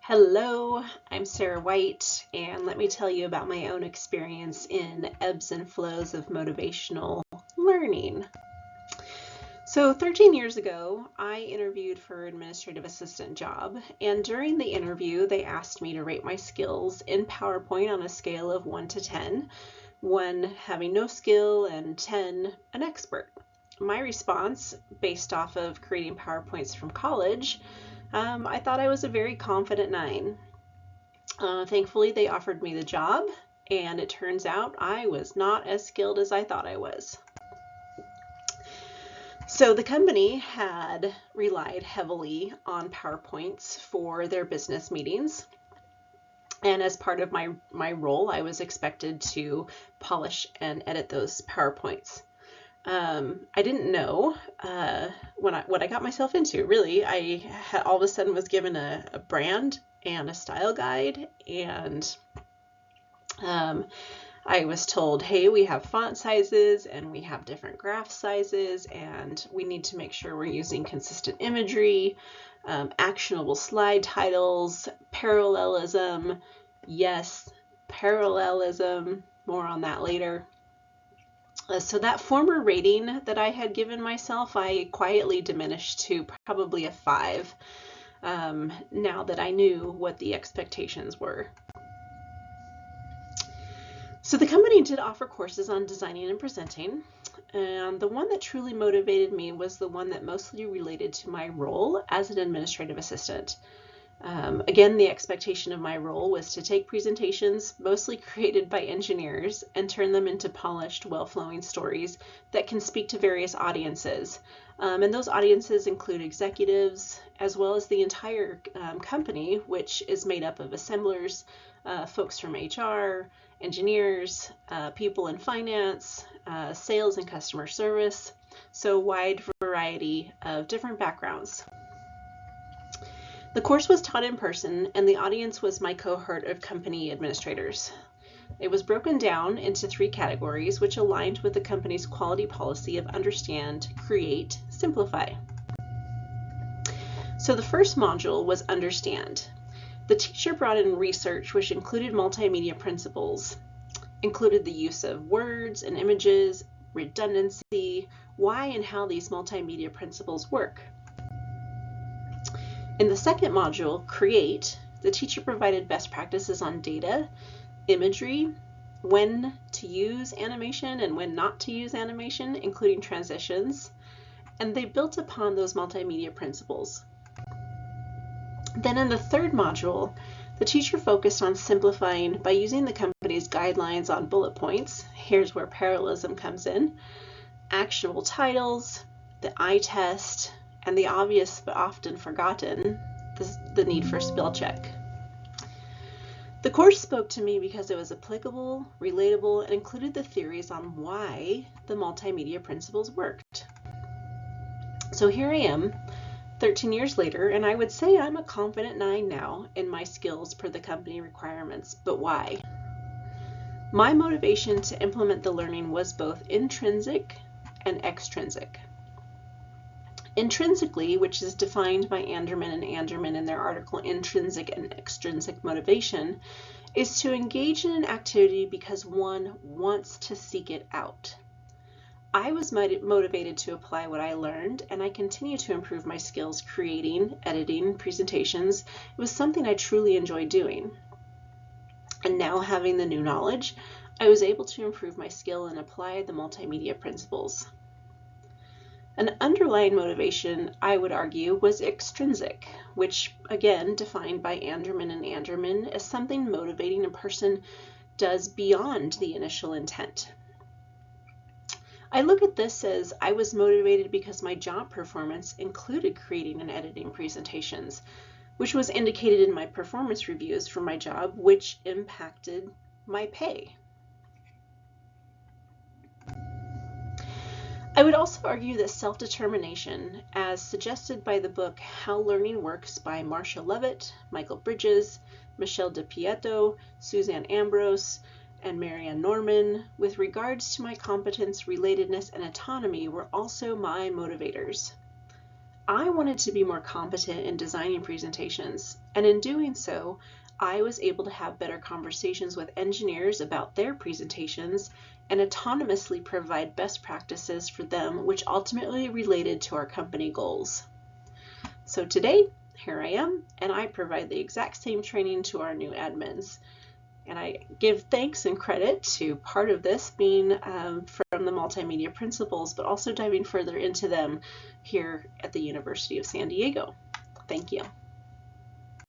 Hello, I'm Sarah White, and let me tell you about my own experience in ebbs and flows of motivational learning. So 13 years ago, I interviewed for an administrative assistant job, and during the interview, they asked me to rate my skills in PowerPoint on a scale of 1 to 10, 1 having no skill and 10 an expert. My response, based off of creating PowerPoints from college, I thought I was a very confident 9. Thankfully, they offered me the job, and it turns out I was not as skilled as I thought I was. So the company had relied heavily on PowerPoints for their business meetings. And as part of my role, I was expected to polish and edit those PowerPoints. I didn't know what I got myself into. Really, I all of a sudden was given a brand and a style guide, and I was told, hey, we have font sizes and we have different graph sizes, and we need to make sure we're using consistent imagery, actionable slide titles, parallelism. Yes, parallelism. More on that later. So that former rating that I had given myself, I quietly diminished to probably a 5 now that I knew what the expectations were. So the company did offer courses on designing and presenting, and the one that truly motivated me was the one that mostly related to my role as an administrative assistant. Again, the expectation of my role was to take presentations mostly created by engineers and turn them into polished, well-flowing stories that can speak to various audiences. And those audiences include executives, as well as the entire company, which is made up of assemblers, folks from HR, engineers, people in finance, sales and customer service, so a wide variety of different backgrounds. The course was taught in person, and the audience was my cohort of company administrators. It was broken down into 3 categories, which aligned with the company's quality policy of understand, create, simplify. So the first module was understand. The teacher brought in research which included multimedia principles, included the use of words and images, redundancy, why and how these multimedia principles work. In the second module, Create, the teacher provided best practices on data, imagery, when to use animation and when not to use animation, including transitions, and they built upon those multimedia principles. Then in the third module, the teacher focused on simplifying by using the company's guidelines on bullet points. Here's where parallelism comes in, actionable titles, the eye test, and the obvious but often forgotten, the need for spell check. The course spoke to me because it was applicable, relatable, and included the theories on why the multimedia principles worked. So here I am, 13 years later, and I would say I'm a confident 9 now in my skills per the company requirements, but why? My motivation to implement the learning was both intrinsic and extrinsic. Intrinsically, which is defined by Anderman and Anderman in their article Intrinsic and Extrinsic Motivation, is to engage in an activity because one wants to seek it out. I was motivated to apply what I learned, and I continue to improve my skills creating, editing, presentations. It was something I truly enjoyed doing. And now having the new knowledge, I was able to improve my skill and apply the multimedia principles. An underlying motivation, I would argue, was extrinsic, which, again, defined by Anderman and Anderman as something motivating a person does beyond the initial intent. I look at this as I was motivated because my job performance included creating and editing presentations, which was indicated in my performance reviews for my job, which impacted my pay. I would also argue that self-determination, as suggested by the book How Learning Works by Marcia Levitt, Michael Bridges, Michelle DiPietro, Suzanne Ambrose, and Marianne Norman, with regards to my competence, relatedness, and autonomy, were also my motivators. I wanted to be more competent in designing presentations, and in doing so, I was able to have better conversations with engineers about their presentations and autonomously provide best practices for them, which ultimately related to our company goals. So today, here I am, and I provide the exact same training to our new admins. And I give thanks and credit to part of this being from the multimedia principles, but also diving further into them here at the University of San Diego. Thank you.